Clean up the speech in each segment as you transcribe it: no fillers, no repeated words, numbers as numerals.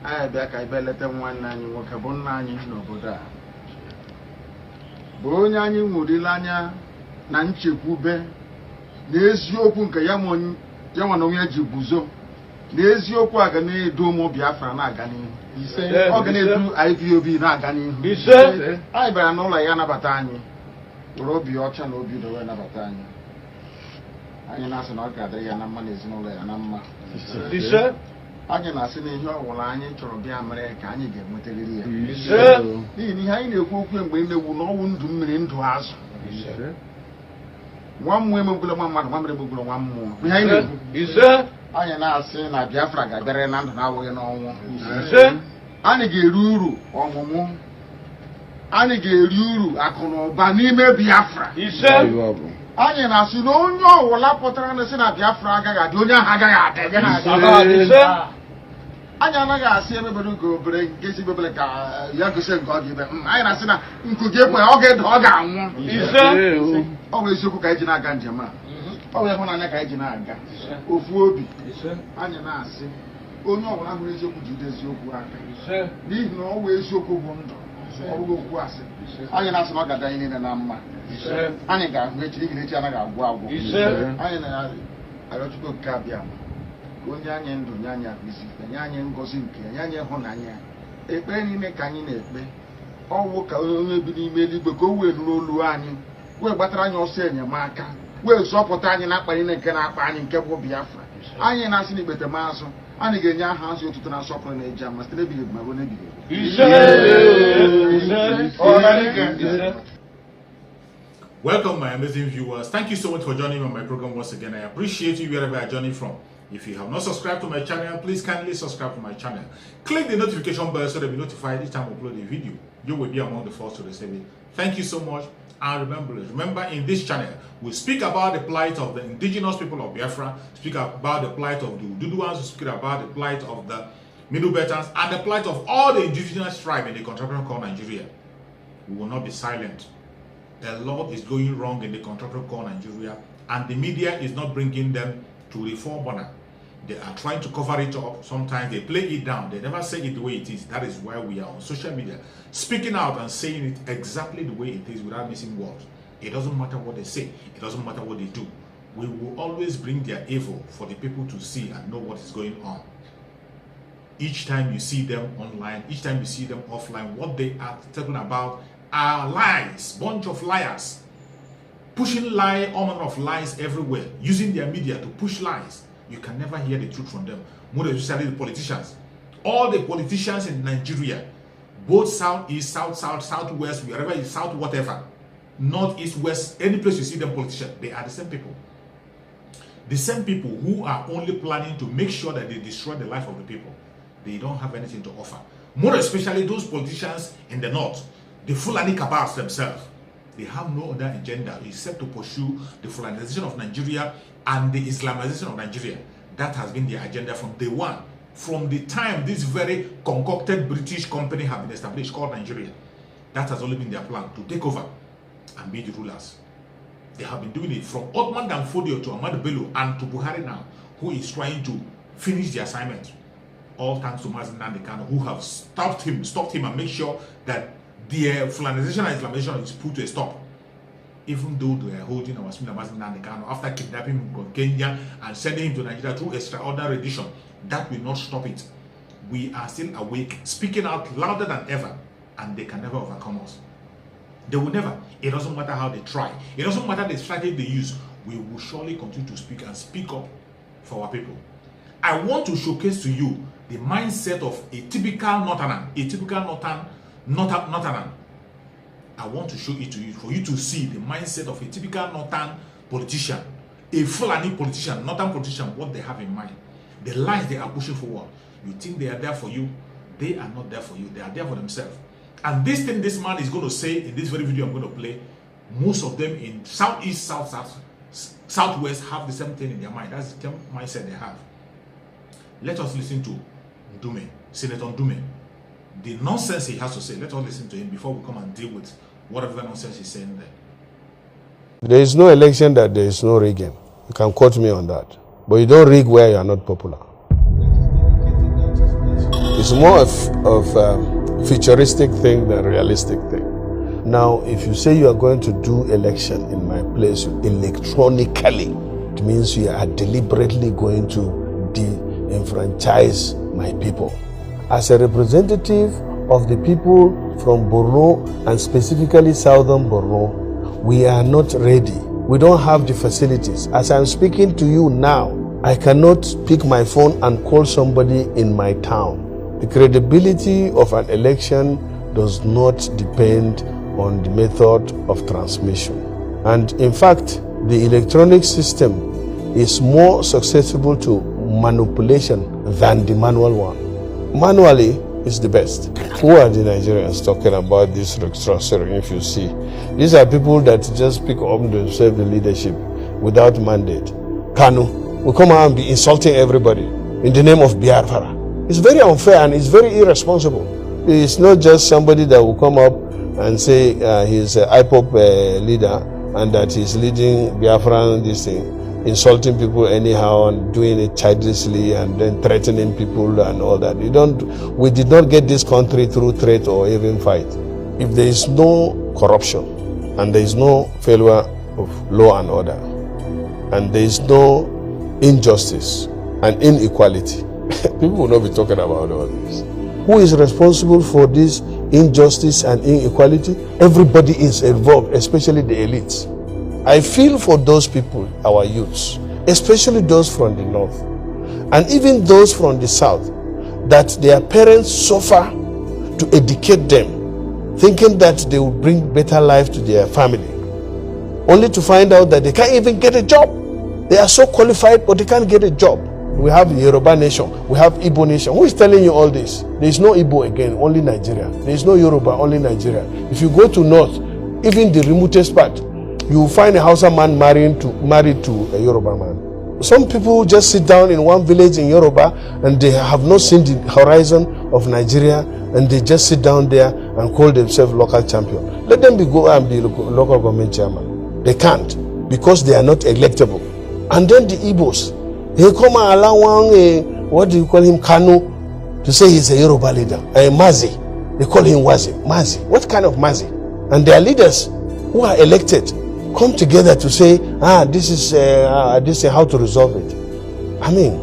I back I beleta one nine work upon nine no boda. Bonyani Mudilanya Nanchi Pube, Nesio Kayamon Yamanoya Jibuzo, Nesio Quagane Domo Biafra Nagani. He said, Organize IPOB Nagani. He said, I bear no Layana Batani. Robi Ocha no be the Rana Batani. I am not an Orgadiana man is no Layanama. He said, I can ask in your line to be America and you get material. He said, behind the book when they will no one to me into us. He said, one woman will one more. Behind him, he said, I am not saying that Biafra got better than now. He said, Anige Ruru or Momo. Anige Ruru, Akono, Banime Biafra. He said, I am not saying, no, Lapotra and the Senate Biafra, Gadonia Haga. I never see everybody go break, get people like Yakusen God. I am saying, you could get my organ dog. He said, always you could get in a ganjama. Always one on a Kajinaga. Ufubi. I am not saying, oh no, I'm going to do this. You need no always you could wonder. I am not smoking a in a number. I got rich in each other. Wow. I don't go cabiam. Gonyan do Yanya visit, Yanyan goes in, Yanya Honanya. A penny make an in it. All work only be made to go with Luluani. Where Batran your senior marker. Where Sopotanian up in a canap and in Cabo Biafra. I ain't asking it better, Maso. And again, your hands you to turn a sopran in a jam must be my own. Welcome, my amazing viewers. Thank you so much for joining me on my program once again. I appreciate you wherever you're joining from. If you have not subscribed to my channel, please kindly subscribe to my channel. Click the notification bell so that you'll be notified each time I upload a video. You will be among the first to receive it. Thank you so much. And remember, in this channel, we speak about the plight of the indigenous people of Biafra, speak about the plight of the Ududuans, speak about the plight of the Middle Beltans, and the plight of all the indigenous tribes in the contractor called Nigeria. We will not be silent. A lot is going wrong in the contractor called Nigeria, and the media is not bringing them to reform honor. They are trying to cover it up. Sometimes they play it down. They never say it the way it is. That is why we are on social media, speaking out and saying it exactly the way it is without missing words. It doesn't matter what they say. It doesn't matter what they do. We will always bring their evil for the people to see and know what is going on. Each time you see them online, each time you see them offline, what they are talking about are lies, bunch of liars, pushing all manner of lies everywhere, using their media to push lies. You can never hear the truth from them. More especially the politicians. All the politicians in Nigeria, both south, east, south, southwest, wherever is south, whatever, north, east, west, any place you see them politicians, they are the same people. The same people who are only planning to make sure that they destroy the life of the people. They don't have anything to offer. More especially those politicians in the north, the Fulani cabals themselves. They have no other agenda except to pursue the Fulanization of Nigeria and the Islamization of Nigeria. That has been their agenda from day one. From the time this very concocted British company have been established called Nigeria. That has only been their plan, to take over and be the rulers. They have been doing it from Ottoman Danfodio to Ahmad Bello and to Buhari now, who is trying to finish the assignment. All thanks to Mazi Nnamdi Kanu, who have stopped him and make sure that the Fulanization and Islamization is put to a stop. Even though they are holding our Mazi Nnamdi Kanu after kidnapping him from Kenya and sending him to Nigeria through extraordinary edition, that will not stop it. We are still awake, speaking out louder than ever, and they can never overcome us. They will never. It doesn't matter how they try. It doesn't matter the strategy they use. We will surely continue to speak and speak up for our people. I want to showcase to you the mindset of a typical Northerner, Northerner. I want to show it to you for you to see the mindset of a typical Northern politician, a Fulani politician, Northern politician, what they have in mind, the lies they are pushing forward. You think they are there for you? They are not there for you. They are there for themselves. And this thing this man is going to say in this very video I'm going to play, most of them in southeast, southwest have the same thing in their mind. That's the mindset they have. Let us listen to Ndume, Senator Ndume. The nonsense he has to say, let us listen to him before we come and deal with whatever nonsense he's saying there. There is no election that there is no rigging. You can quote me on that. But you don't rig where you are not popular. It's more of futuristic thing than realistic thing. Now, if you say you are going to do election in my place electronically, it means you are deliberately going to de-enfranchise my people. As a representative of the people from Borno, and specifically southern Borno, we are not ready. We don't have the facilities. As I'm speaking to you now, I cannot pick my phone and call somebody in my town. The credibility of an election does not depend on the method of transmission. And in fact, the electronic system is more susceptible to manipulation than the manual one. Manually is the best. Who are the Nigerians talking about this restructuring? If you see, these are people that just pick up themselves the leadership without mandate. Kanu will come out and be insulting everybody in the name of Biafra. It's very unfair and it's very irresponsible. It's not just somebody that will come up and say he's an IPOP leader and that he's leading Biafran this thing, insulting people anyhow and doing it childishly and then threatening people and all that. We did not get this country through threat or even fight. If there is no corruption and there is no failure of law and order and there is no injustice and inequality, people will not be talking about all this. Who is responsible for this injustice and inequality? Everybody is involved, especially the elites. I feel for those people, our youths, especially those from the north, and even those from the south, that their parents suffer to educate them, thinking that they will bring better life to their family, only to find out that they can't even get a job. They are so qualified, but they can't get a job. We have Yoruba nation, we have Igbo nation. Who is telling you all this? There is no Igbo again, only Nigeria. There is no Yoruba, only Nigeria. If you go to north, even the remotest part, you will find a Hausa man married to a Yoruba man. Some people just sit down in one village in Yoruba and they have not seen the horizon of Nigeria and they just sit down there and call themselves local champion. Let them go and be local government chairman. They can't because they are not electable. And then the Igbos, they come and allow one, what do you call him, Kanu, to say he's a Yoruba leader, a Mazi. They call him Wazi. Mazi. What kind of Mazi? And their leaders who are elected come together to say, this is how to resolve it. I mean,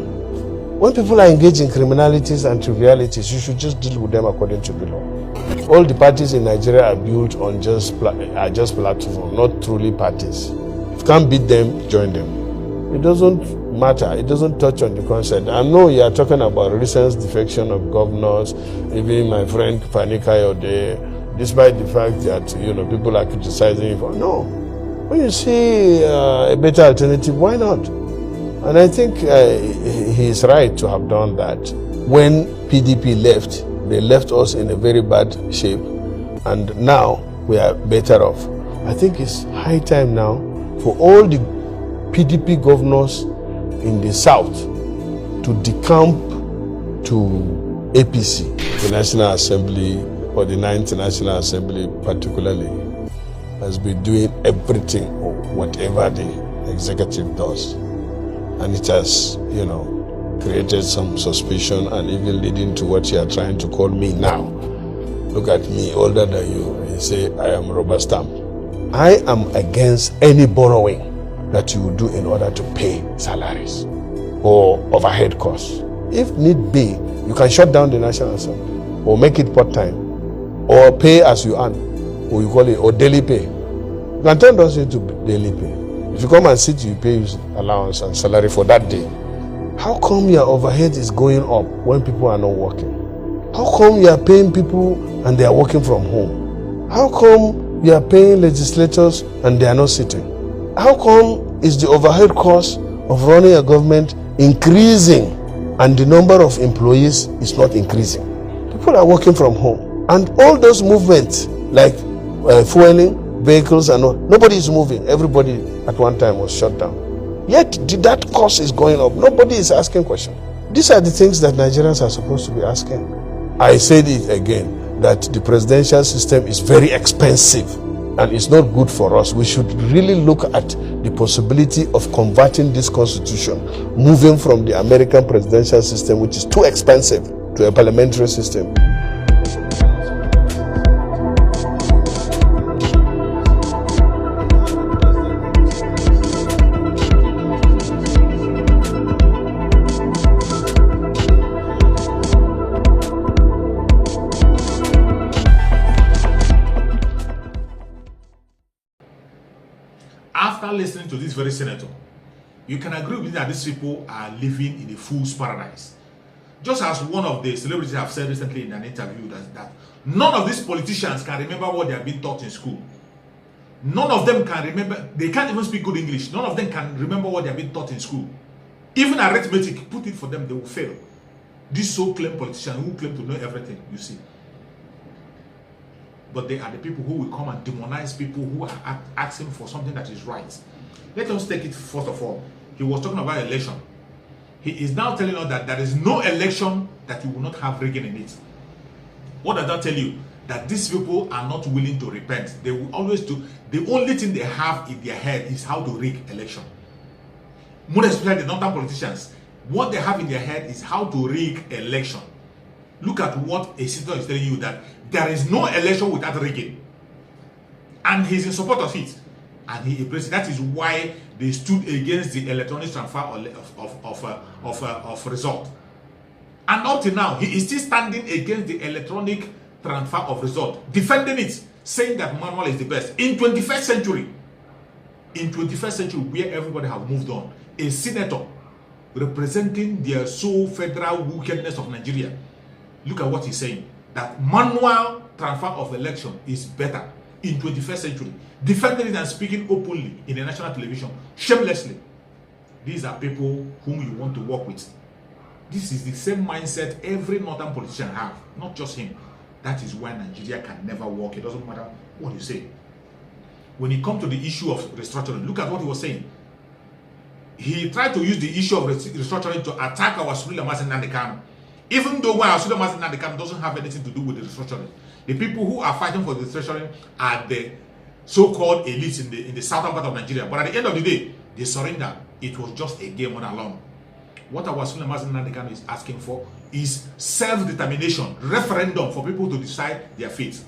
when people are engaged in criminalities and trivialities, you should just deal with them according to the law. All the parties in Nigeria are built on just platforms, not truly parties. If you can't beat them, join them. It doesn't matter. It doesn't touch on the concept. I know you are talking about recent defection of governors, even my friend Panikayode, despite the fact that people are criticizing him for no. When you see a better alternative, why not? And I think he is right to have done that. When PDP left, they left us in a very bad shape, and now we are better off. I think it's high time now for all the PDP governors in the south to decamp to APC, the National Assembly, or the 9th National Assembly particularly, has been doing everything or whatever the executive does. And it has, created some suspicion and even leading to what you are trying to call me now. Look at me, older than you, and you say I am rubber stamp. I am against any borrowing that you will do in order to pay salaries or overhead costs. If need be, you can shut down the National Assembly or make it part-time or pay as you earn, or you call it, or daily pay. You can turn those into daily pay. If you come and sit, you pay allowance and salary for that day. How come your overhead is going up when people are not working? How come you are paying people and they are working from home? How come you are paying legislators and they are not sitting? How come is the overhead cost of running a government increasing and the number of employees is not increasing? People are working from home. And all those movements like fueling, vehicles and all, nobody is moving. Everybody at one time was shut down. Yet that cost is going up. Nobody is asking questions. These are the things that Nigerians are supposed to be asking. I said it again, that the presidential system is very expensive and it's not good for us. We should really look at the possibility of converting this constitution, moving from the American presidential system, which is too expensive, to a parliamentary system. After listening to this very senator, you can agree with me that these people are living in a fool's paradise. Just as one of the celebrities have said recently in an interview that none of these politicians can remember what they have been taught in school. None of them can remember, they can't even speak good English. None of them can remember what they have been taught in school. Even arithmetic, put it for them, they will fail. These so-called politicians who claim to know everything, you see. But they are the people who will come and demonize people who are asking for something that is right. Let us take it first of all. He was talking about election. He is now telling us that there is no election that you will not have rigging in it. What does that tell you? That these people are not willing to repent. They will always do. The only thing they have in their head is how to rig election. More especially the northern politicians. What they have in their head is how to rig election. Look at what a senator is telling you, that there is no election without rigging. And he's in support of it. And he embraces it. That is why they stood against the electronic transfer of result. And up till now, he is still standing against the electronic transfer of result, defending it, saying that manual is the best. In 21st century, where everybody have moved on, a senator representing the sole federal wickedness of Nigeria, look at what he's saying, that manual transfer of election is better in 21st century, defending it and speaking openly in the national television, shamelessly. These are people whom you want to work with. This is the same mindset every northern politician have, not just him. That is why Nigeria can never work. It doesn't matter what you say. When it comes to the issue of restructuring, look at what he was saying. He tried to use the issue of restructuring to attack our Supreme Leader Nnamdi Kanu. Even though our Supreme Leader Nnamdi Kanu doesn't have anything to do with the restructuring. The people who are fighting for the restructuring are the so-called elites in the southern part of Nigeria. But at the end of the day, they surrender. It was just a game all along. What our Supreme Leader Nnamdi Kanu is asking for is self-determination, referendum for people to decide their fate.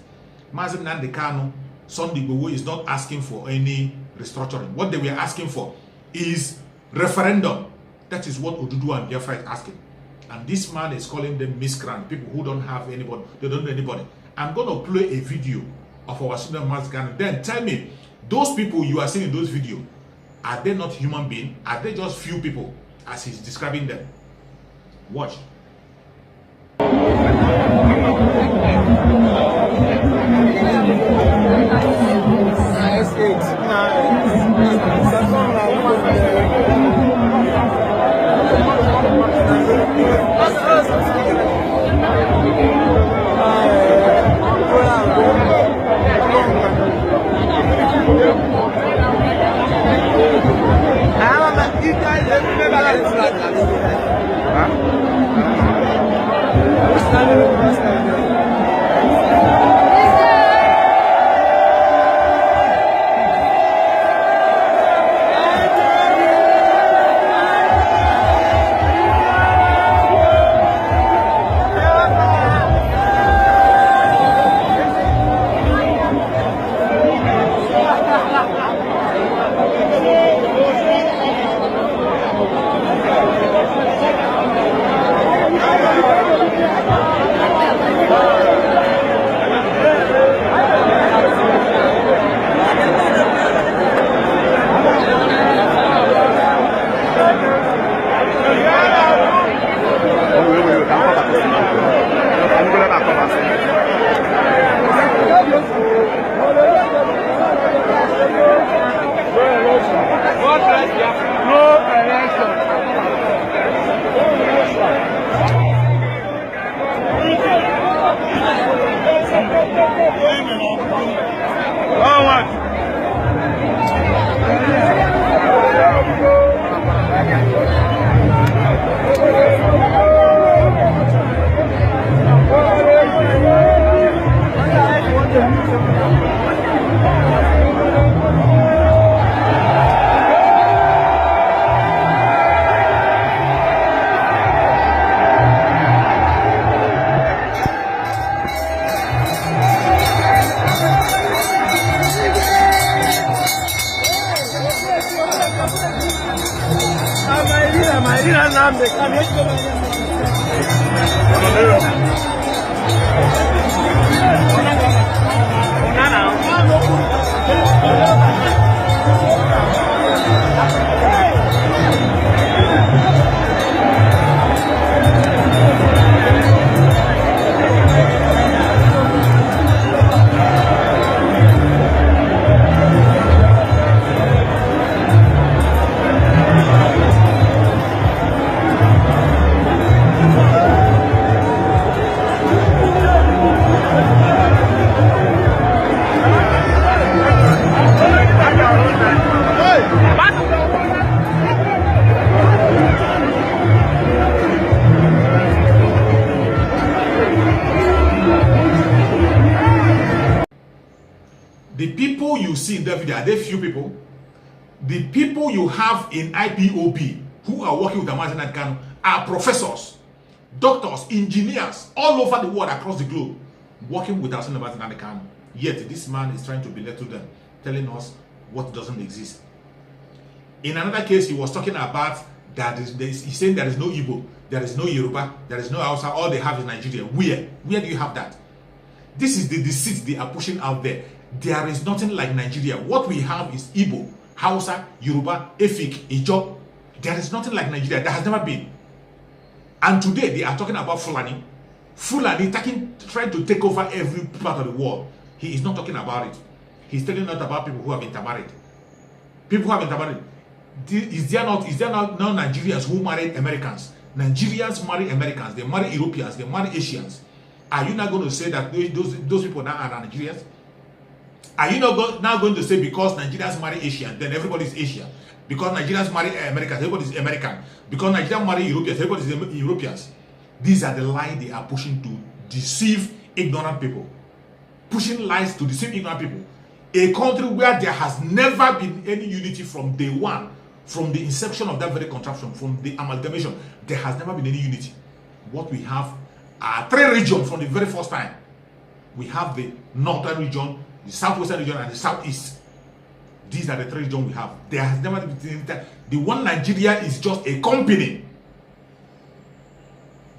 Mazi Nnamdi Kanu, Sunday Igboho is not asking for any restructuring. What they were asking for is referendum. That is what Oduduwa and Biafra is asking. And this man is calling them miscreant, people who don't have anybody, they don't know anybody. I'm going to play a video of our student Mazi Kanu. Then tell me, those people you are seeing in those videos, are they not human beings? Are they just few people as he's describing them? Watch. The people you see in that video, are they few people? The people you have in IPOB who are working with Amazon and Kano are professors, doctors, engineers all over the world, across the globe, working with Amazon and Kano. Yet this man is trying to belittle them, telling us what doesn't exist. In another case, he was talking about that he's saying there is no Igbo, there is no Yoruba, there is no Hausa, all they have is Nigeria. Where do you have that? This is the deceit they are pushing out there. There is nothing like Nigeria. What we have is Igbo, Hausa, Yoruba, Efik, Ijo. There is nothing like Nigeria. There has never been. And today they are talking about Fulani. Fulani trying to take over every part of the world. He is not talking about it. He's telling us about people who have intermarried. People who have intermarried. Is there not Nigerians who marry Americans? Nigerians marry Americans. They marry Europeans. They marry Asians. Are you not going to say that those people now are Nigerians? Are you not now going to say because Nigerians marry Asians, then everybody is Asian? Because Nigerians marry Americans, everybody is American. Because Nigerians marry Europeans, everybody is Europeans. These are the lies they are pushing to deceive ignorant people. Pushing lies to deceive ignorant people. A country where there has never been any unity from day one, from the inception of that very contraption, from the amalgamation, there has never been any unity. What we have are three regions from the very first time. We have the northern region, the southwestern region, and the southeast. These are the three regions we have. There has never been the one Nigeria is just a company.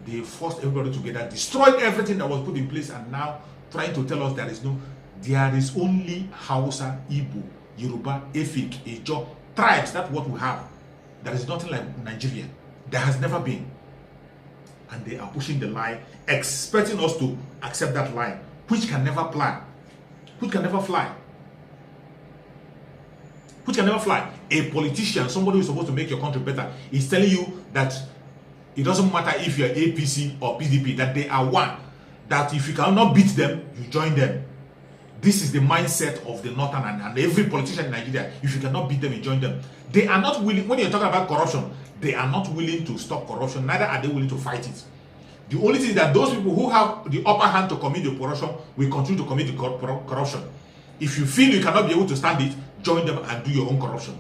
They forced everybody together, destroyed everything that was put in place, and now trying to tell us there is only Hausa, Igbo, Yoruba, Efik, Ijo tribes. That's what we have. There is nothing like Nigeria. There has never been. And they are pushing the lie, expecting us to accept that lie, which can never fly. Which can never fly. Which can never fly. A politician, somebody who is supposed to make your country better, is telling you that it doesn't matter if you're APC or PDP, that they are one. That if you cannot beat them, you join them. This is the mindset of the northern and every politician in Nigeria. If you cannot beat them, you join them. They are not willing, when you're talking about corruption, they are not willing to stop corruption, neither are they willing to fight it. The only thing is that those people who have the upper hand to commit the corruption will continue to commit the corruption. If you feel you cannot be able to stand it, join them and do your own corruption.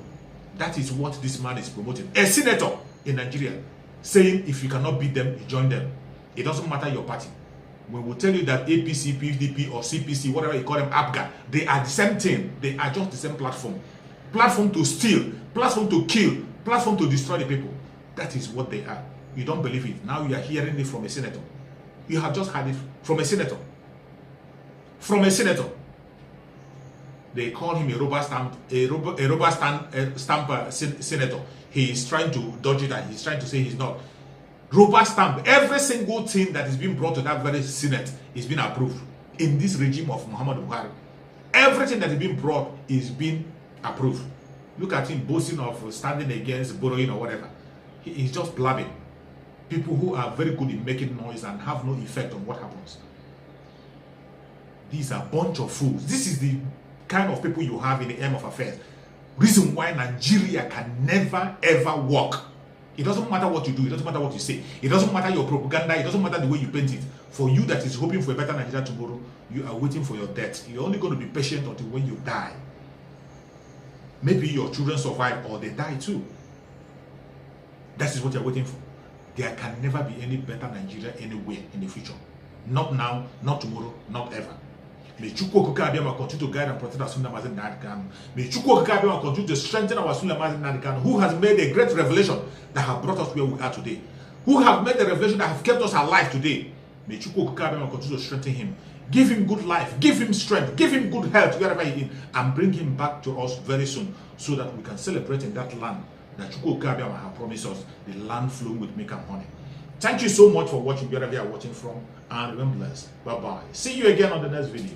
That is what this man is promoting. A senator in Nigeria saying if you cannot beat them, you join them. It doesn't matter your party. We will tell you that APC, PDP, or CPC, whatever you call them, APGA, they are the same thing. They are just the same platform. Platform to steal, platform to kill, platform to destroy the people. That is what they are. You don't believe it. Now you are hearing it from a senator. You have just heard it from a senator. From a senator. They call him a rubber stamp senator. He is trying to dodge it and he's trying to say he's not. Rubber stamp. Every single thing that is being brought to that very Senate is being approved in this regime of Muhammadu Buhari. Everything that is being brought is being approved. Look at him boasting of standing against borrowing or whatever. He is just blabbing. People who are very good in making noise and have no effect on what happens. These are a bunch of fools. This is the kind of people you have in the aim of affairs. Reason why Nigeria can never ever work. It doesn't matter what you do. It doesn't matter what you say. It doesn't matter your propaganda. It doesn't matter the way you paint it. For you that is hoping for a better Nigeria tomorrow, you are waiting for your death. You're only going to be patient until when you die. Maybe your children survive or they die too. That is what you're waiting for. There can never be any better Nigeria anywhere in the future. Not now, not tomorrow, not ever. May Chukwu Okike continue to guide and protect our Sunday Mazin Nadikan. May Chukwu Okike continue to strengthen our Sunday Mazin Nadikan, who has made a great revelation that have brought us where we are today. Who have made a revelation that have kept us alive today. May Chukwu Okike continue to strengthen him. Give him good life, give him strength, give him good health wherever he is, and bring him back to us very soon so that we can celebrate in that land that Chukwu Okike has promised us, the land flowing with milk and honey. Thank you so much for watching wherever you are watching from, and remember blessed. Bye-bye. See you again on the next video.